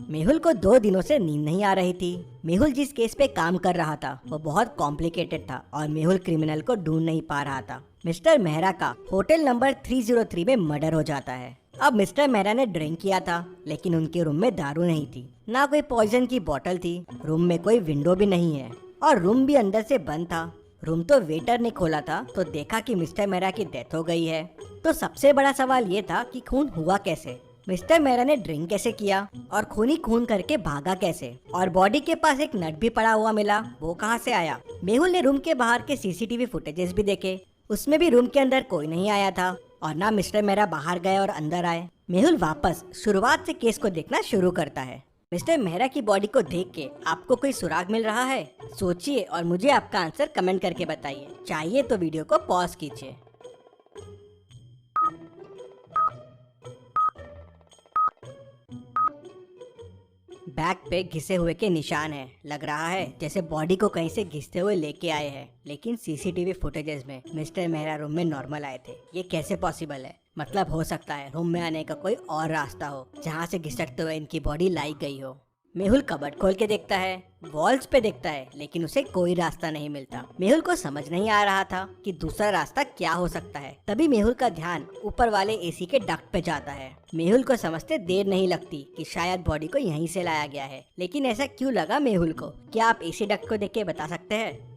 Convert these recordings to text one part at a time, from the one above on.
मेहुल को 2 दिनों से नींद नहीं आ रही थी। मेहुल जिस केस पे काम कर रहा था वो बहुत कॉम्प्लिकेटेड था और मेहुल क्रिमिनल को ढूंढ नहीं पा रहा था। मिस्टर मेहरा का होटल नंबर 303 में मर्डर हो जाता है। अब मिस्टर मेहरा ने ड्रिंक किया था लेकिन उनके रूम में दारू नहीं थी, ना कोई पॉइजन की बोतल थी, रूम में कोई विंडो भी नहीं है और रूम भी अंदर से बंद था। रूम तो वेटर ने खोला था तो देखा कि मिस्टर मेहरा की डेथ हो गई है। तो सबसे बड़ा सवाल ये था कि खून हुआ कैसे, मिस्टर मेहरा ने ड्रिंक कैसे किया और खून ही खून करके भागा कैसे, और बॉडी के पास एक नट भी पड़ा हुआ मिला, वो कहाँ से आया। मेहुल ने रूम के बाहर के सीसीटीवी फुटेजेस भी देखे, उसमें भी रूम के अंदर कोई नहीं आया था और ना मिस्टर मेहरा बाहर गए और अंदर आए। मेहुल वापस शुरुआत से केस को देखना शुरू करता है। मिस्टर मेहरा की बॉडी को देख के आपको कोई सुराग मिल रहा है? सोचिए और मुझे आपका आंसर कमेंट करके बताइए। चाहिए तो वीडियो को पॉज कीजिए। बैक पे घिसे हुए के निशान है, लग रहा है जैसे बॉडी को कहीं से घिसते हुए लेके आए हैं, लेकिन सीसीटीवी फुटेजेस में मिस्टर मेहरा रूम में नॉर्मल आए थे। ये कैसे पॉसिबल है? मतलब हो सकता है रूम में आने का कोई और रास्ता हो जहाँ से घिसटते हुए इनकी बॉडी लाई गई हो। मेहुल कबर्ड खोल के देखता है, वॉल्स पे देखता है, लेकिन उसे कोई रास्ता नहीं मिलता। मेहुल को समझ नहीं आ रहा था कि दूसरा रास्ता क्या हो सकता है। तभी मेहुल का ध्यान ऊपर वाले एसी के डक्ट पे जाता है। मेहुल को समझते देर नहीं लगती कि शायद बॉडी को यहीं से लाया गया है, लेकिन ऐसा क्यों लगा मेहुल को? क्या आप एसी डक्ट को देख के बता सकते हैं?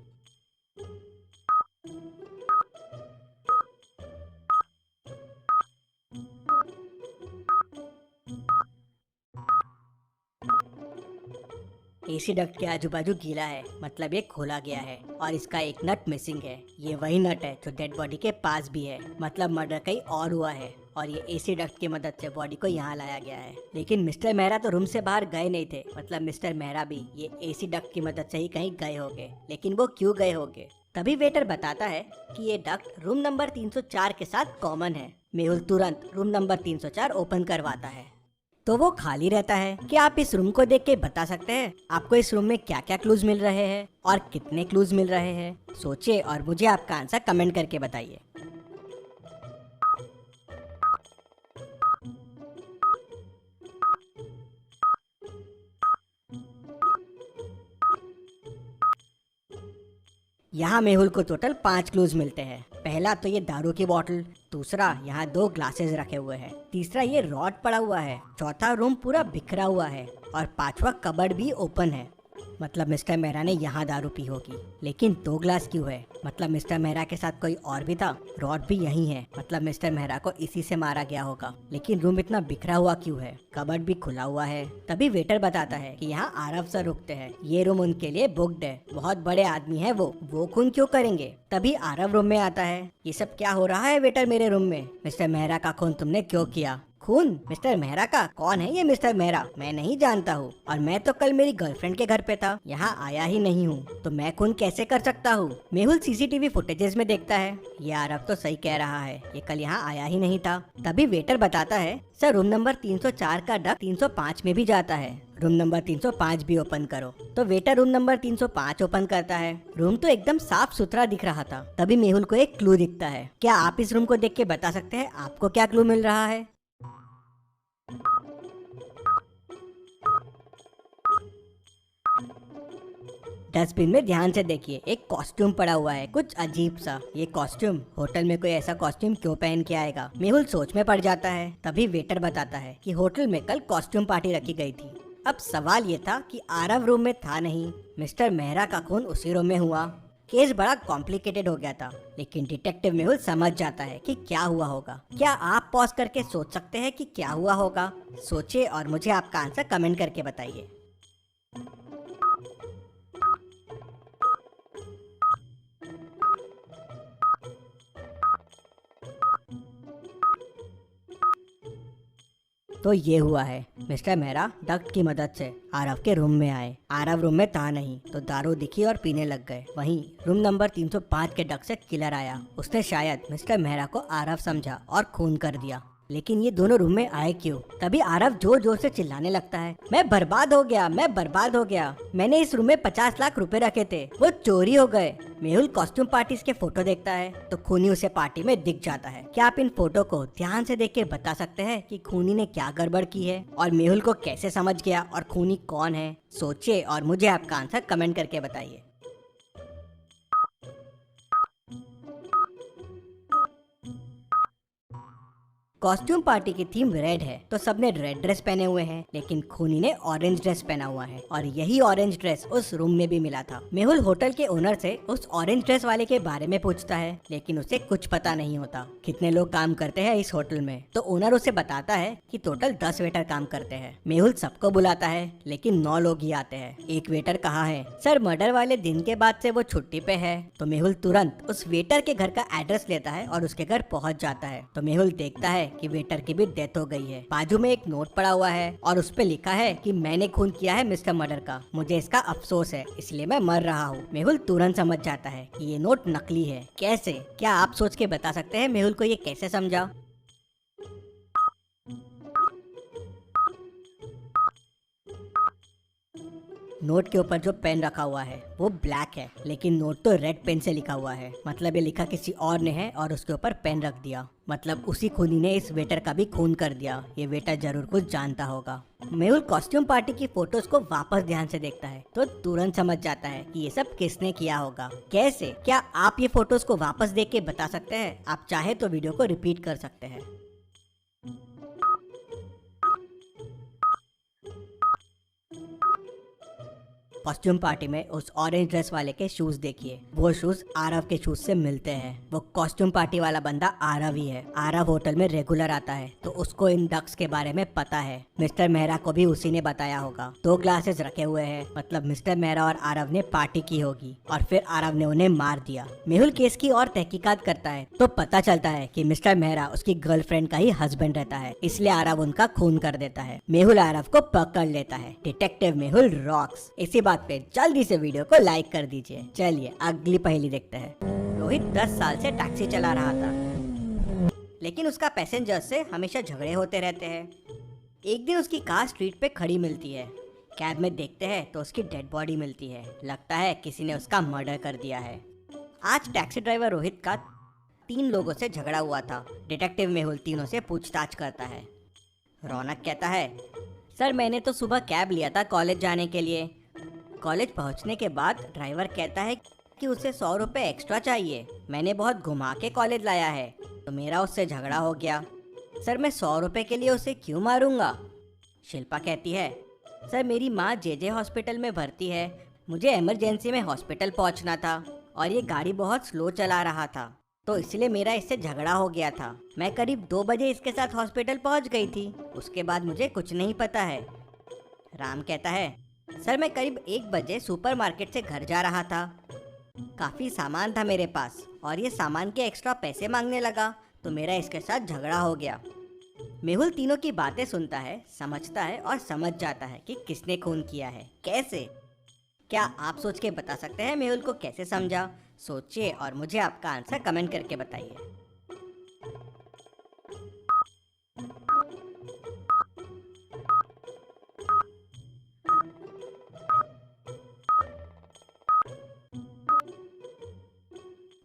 एसी डक्ट के आजू बाजू गीला है, मतलब ये खोला गया है और इसका एक नट मिसिंग है। ये वही नट है जो डेड बॉडी के पास भी है, मतलब मर्डर कहीं और हुआ है और ये एसी डक्ट की मदद से बॉडी को यहाँ लाया गया है। लेकिन मिस्टर मेहरा तो रूम से बाहर गए नहीं थे, मतलब मिस्टर मेहरा भी ये एसी डक्ट की मदद से ही कहीं गए होंगे, लेकिन वो क्यों गए होंगे? तभी वेटर बताता है कि ये डक्ट रूम नंबर 304 के साथ कॉमन है। मेहुल तुरंत रूम नंबर 304 ओपन करवाता है तो वो खाली रहता है। क्या आप इस रूम को देख के बता सकते हैं आपको इस रूम में क्या क्या क्लूज मिल रहे हैं और कितने क्लूज मिल रहे हैं? सोचिए और मुझे आपका आंसर कमेंट करके बताइए। यहाँ मेहुल को टोटल 5 क्लूज मिलते हैं। पहला तो ये दारू की बोतल, दूसरा यहाँ 2 ग्लासेस रखे हुए हैं, तीसरा ये रॉड पड़ा हुआ है, चौथा रूम पूरा बिखरा हुआ है और पांचवा कबर्ड भी ओपन है। मतलब मिस्टर मेहरा ने यहाँ दारू पी होगी। लेकिन 2 ग्लास क्यों है? मतलब मिस्टर मेहरा के साथ कोई और भी था। रॉड भी यही है, मतलब मिस्टर मेहरा को इसी से मारा गया होगा। लेकिन रूम इतना बिखरा हुआ क्यों है? कबर्ड भी खुला हुआ है। तभी वेटर बताता है कि यहाँ आरव सर रुकते हैं, ये रूम उनके लिए बुक्ड है, बहुत बड़े आदमी है वो खून क्यों करेंगे? तभी आरव रूम में आता है। ये सब क्या हो रहा है वेटर मेरे रूम में? मिस्टर मेहरा का खून तुमने क्यों किया? खून मिस्टर मेहरा का? कौन है ये मिस्टर मेहरा? मैं नहीं जानता हूँ और मैं तो कल मेरी गर्लफ्रेंड के घर पे था, यहाँ आया ही नहीं हूँ, तो मैं खून कैसे कर सकता हूँ? मेहुल सीसीटीवी फुटेजेस में देखता है, ये आरव तो सही कह रहा है, ये कल यहाँ आया ही नहीं था। तभी वेटर बताता है, सर रूम नंबर 304 का डक्ट 305 में भी जाता है, रूम नंबर 305 भी ओपन करो। तो वेटर रूम नंबर 305 ओपन करता है। रूम तो एकदम साफ सुथरा दिख रहा था। तभी मेहुल को एक क्लू दिखता है। क्या आप इस रूम को देख के बता सकते हैं आपको क्या क्लू मिल रहा है? डस्टबिन में ध्यान से देखिए, एक कॉस्ट्यूम पड़ा हुआ है, कुछ अजीब सा। ये कॉस्ट्यूम, होटल में कोई ऐसा कॉस्ट्यूम क्यों पहन के आएगा? मेहुल सोच में पड़ जाता है। तभी वेटर बताता है कि होटल में कल कॉस्ट्यूम पार्टी रखी गई थी। अब सवाल ये था कि आरव रूम में था नहीं, मिस्टर मेहरा का खून उसी रूम में हुआ। केस बड़ा कॉम्प्लिकेटेड हो गया था, लेकिन डिटेक्टिव मेहुल समझ जाता है कि क्या हुआ होगा। क्या आप पॉज करके सोच सकते हैं कि क्या हुआ होगा? सोचिए और मुझे आपका आंसर कमेंट करके बताइए। तो ये हुआ है, मिस्टर मेहरा डक्ट की मदद से आरव के रूम में आए। आरव रूम में था नहीं तो दारू दिखी और पीने लग गए। वहीं रूम नंबर 305 के डक्ट से किलर आया। उसने शायद मिस्टर मेहरा को आरव समझा और खून कर दिया। लेकिन ये दोनों रूम में आए क्यों? तभी आरव जोर जोर से चिल्लाने लगता है, मैं बर्बाद हो गया, मैं बर्बाद हो गया, मैंने इस रूम में 50 लाख रुपए रखे थे, वो चोरी हो गए। मेहुल कॉस्ट्यूम पार्टी के फोटो देखता है तो खूनी उसे पार्टी में दिख जाता है। क्या आप इन फोटो को ध्यान से देख के बता सकते हैं कि खूनी ने क्या गड़बड़ की है और मेहुल को कैसे समझ गया और खूनी कौन है? सोचिए और मुझे आपका आंसर कमेंट करके बताइए। कॉस्ट्यूम पार्टी की थीम रेड है तो सबने रेड ड्रेस पहने हुए हैं, लेकिन खूनी ने ऑरेंज ड्रेस पहना हुआ है और यही ऑरेंज ड्रेस उस रूम में भी मिला था। मेहुल होटल के ओनर से उस ऑरेंज ड्रेस वाले के बारे में पूछता है, लेकिन उसे कुछ पता नहीं होता कितने लोग काम करते हैं इस होटल में। तो ओनर उसे बताता है कि टोटल 10 वेटर काम करते हैं। मेहुल सबको बुलाता है लेकिन 9 लोग ही आते हैं। एक वेटर कहाँ है? सर मर्डर वाले दिन के बाद से वो छुट्टी पे है। तो मेहुल तुरंत उस वेटर के घर का एड्रेस लेता है और उसके घर पहुँच जाता है। तो मेहुल देखता है कि वेटर की भी डेथ हो गई है। बाजू में एक नोट पड़ा हुआ है और उस पे लिखा है कि मैंने खून किया है मिस्टर मर्डर का, मुझे इसका अफसोस है, इसलिए मैं मर रहा हूँ। मेहुल तुरंत समझ जाता है कि ये नोट नकली है। कैसे? क्या आप सोच के बता सकते हैं मेहुल को ये कैसे समझा? नोट के ऊपर जो पेन रखा हुआ है वो ब्लैक है, लेकिन नोट तो रेड पेन से लिखा हुआ है। मतलब ये लिखा किसी और ने है और उसके ऊपर पेन रख दिया। मतलब उसी खूनी ने इस वेटर का भी खून कर दिया। ये वेटर जरूर कुछ जानता होगा। मेहुल कॉस्ट्यूम पार्टी की फोटोज को वापस ध्यान से देखता है तो तुरंत समझ जाता है कि ये सब किसने किया होगा। कैसे? क्या आप ये फोटोज को वापस देख के बता सकते हैं? आप चाहे तो वीडियो को रिपीट कर सकते हैं। कॉस्ट्यूम पार्टी में उस ऑरेंज ड्रेस वाले के शूज देखिए, वो शूज आरव के शूज से मिलते हैं। वो कॉस्ट्यूम पार्टी वाला बंदा आरव ही है। आरव होटल में रेगुलर आता है तो उसको इन डक्स के बारे में पता है। मिस्टर मेहरा को भी उसी ने बताया होगा। 2 ग्लासेस रखे हुए हैं, मतलब मिस्टर मेहरा और आरव ने पार्टी की होगी और फिर आरव ने उन्हें मार दिया। मेहुल केस की और तहकीकात करता है तो पता चलता है कि मिस्टर मेहरा उसकी गर्लफ्रेंड का ही हस्बैंड रहता है, इसलिए आरव उनका खून कर देता है। मेहुल आरव को पकड़ लेता है। Detective Mehul rocks. इसी बात पे जल्दी से वीडियो को लाइक कर दीजिए। चलिए अगली पहेली देखते हैं। रोहित 10 साल से टैक्सी चला रहा था, लेकिन उसका पैसेंजर से हमेशा झगड़े होते रहते हैं। एक दिन उसकी कार स्ट्रीट पे खड़ी मिलती है। कैब में देखते हैं तो उसकी डेड बॉडी मिलती है। लगता है किसी ने उसका मर्डर कर दिया है। आज टैक्सी ड्राइवर रोहित का 3 लोगों से झगड़ा हुआ था। डिटेक्टिव मेहुल तीनों से पूछताछ करता है। रौनक कहता है, सर मैंने तो सुबह कैब लिया था कॉलेज जाने के लिए। कॉलेज पहुंचने के बाद ड्राइवर कहता है कि उसे 100 रुपये एक्स्ट्रा चाहिए। मैंने बहुत घुमा के कॉलेज लाया है तो मेरा उससे झगड़ा हो गया। सर मैं 100 रुपये के लिए उसे क्यों मारूंगा? शिल्पा कहती है, सर मेरी माँ जेजे हॉस्पिटल में भर्ती है, मुझे इमरजेंसी में हॉस्पिटल पहुंचना था और ये गाड़ी बहुत स्लो चला रहा था तो इसलिए मेरा इससे झगड़ा हो गया था। मैं करीब 2 बजे इसके साथ हॉस्पिटल पहुंच गई थी, उसके बाद मुझे कुछ नहीं पता है। राम कहता है, सर मैं करीब 1 बजे सुपरमार्केट से घर जा रहा था। काफ़ी सामान था मेरे पास और ये सामान के एक्स्ट्रा पैसे मांगने लगा तो मेरा इसके साथ झगड़ा हो गया। मेहुल तीनों की बातें सुनता है, समझता है और समझ जाता है कि किसने खून किया है। कैसे? क्या आप सोच के बता सकते हैं मेहुल को कैसे समझा? सोचिए और मुझे आपका आंसर कमेंट करके बताइए।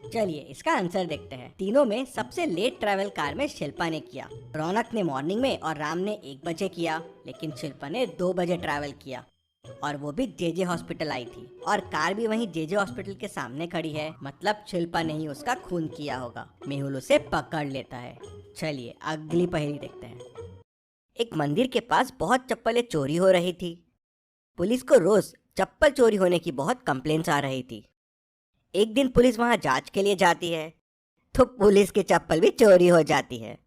चलिए इसका आंसर देखते हैं। तीनों में सबसे लेट ट्रैवल कार में शिल्पा ने किया। रौनक ने मॉर्निंग में और राम ने 1 बजे किया, लेकिन शिल्पा ने 2 बजे ट्रैवल किया और वो भी जेजे हॉस्पिटल आई थी और कार भी वहीं जेजे हॉस्पिटल के सामने खड़ी है। मतलब शिल्पा ने ही उसका खून किया होगा। मेहुल उसे पकड़ लेता है। चलिए अगली पहेली देखते हैं। एक मंदिर के पास बहुत चप्पलें चोरी हो रही थी। पुलिस को रोज चप्पल चोरी होने की बहुत कंप्लेंट्स आ रही थी। एक दिन पुलिस वहां जांच के लिए जाती है तो पुलिस की चप्पल भी चोरी हो जाती है।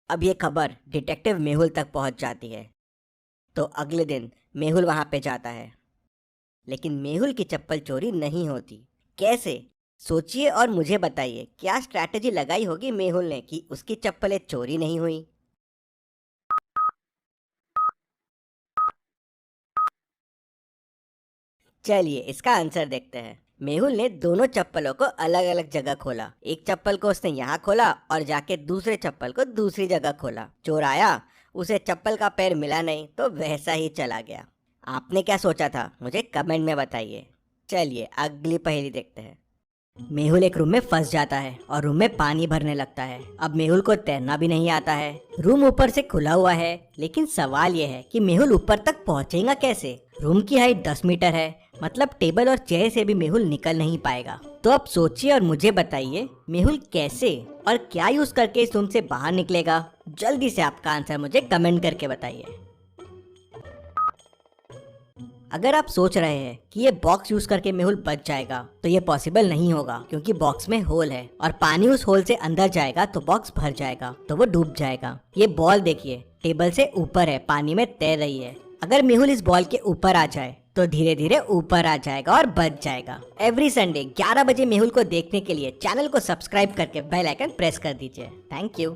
अब ये खबर डिटेक्टिव मेहुल तक पहुंच जाती है तो अगले दिन मेहुल वहां पे जाता है, लेकिन मेहुल की चप्पल चोरी नहीं होती। कैसे? सोचिए और मुझे बताइए क्या स्ट्रैटेजी लगाई होगी मेहुल ने कि उसकी चप्पलें चोरी नहीं हुई। चलिए इसका आंसर देखते हैं। मेहुल ने दोनों चप्पलों को अलग अलग जगह खोला। एक चप्पल को उसने यहाँ खोला और जाके दूसरे चप्पल को दूसरी जगह खोला। चोर आया, उसे चप्पल का पैर मिला नहीं तो वैसा ही चला गया। आपने क्या सोचा था मुझे कमेंट में बताइए। चलिए अगली पहेली देखते हैं। मेहुल एक रूम में फंस जाता है और रूम में पानी भरने लगता है। अब मेहुल को तैरना भी नहीं आता है। रूम ऊपर से खुला हुआ है, लेकिन सवाल यह है कि मेहुल ऊपर तक पहुंचेगा कैसे। रूम की हाइट 10 मीटर है, मतलब टेबल और चेयर से भी मेहुल निकल नहीं पाएगा। तो अब सोचिए और मुझे बताइए मेहुल कैसे और क्या यूज करके इस रूम से बाहर निकलेगा। जल्दी से आपका आंसर मुझे कमेंट करके बताइए। अगर आप सोच रहे हैं कि ये बॉक्स यूज करके मेहुल बच जाएगा, तो ये पॉसिबल नहीं होगा, क्योंकि बॉक्स में होल है और पानी उस होल से अंदर जाएगा तो बॉक्स भर जाएगा, तो वो डूब जाएगा। ये बॉल देखिए टेबल से ऊपर है, पानी में तैर रही है। अगर मेहुल इस बॉल के ऊपर आ जाए तो धीरे धीरे ऊपर आ जाएगा और बच जाएगा। एवरी संडे 11 बजे मेहुल को देखने के लिए चैनल को सब्सक्राइब करके बेल आइकन प्रेस कर दीजिए। Thank you.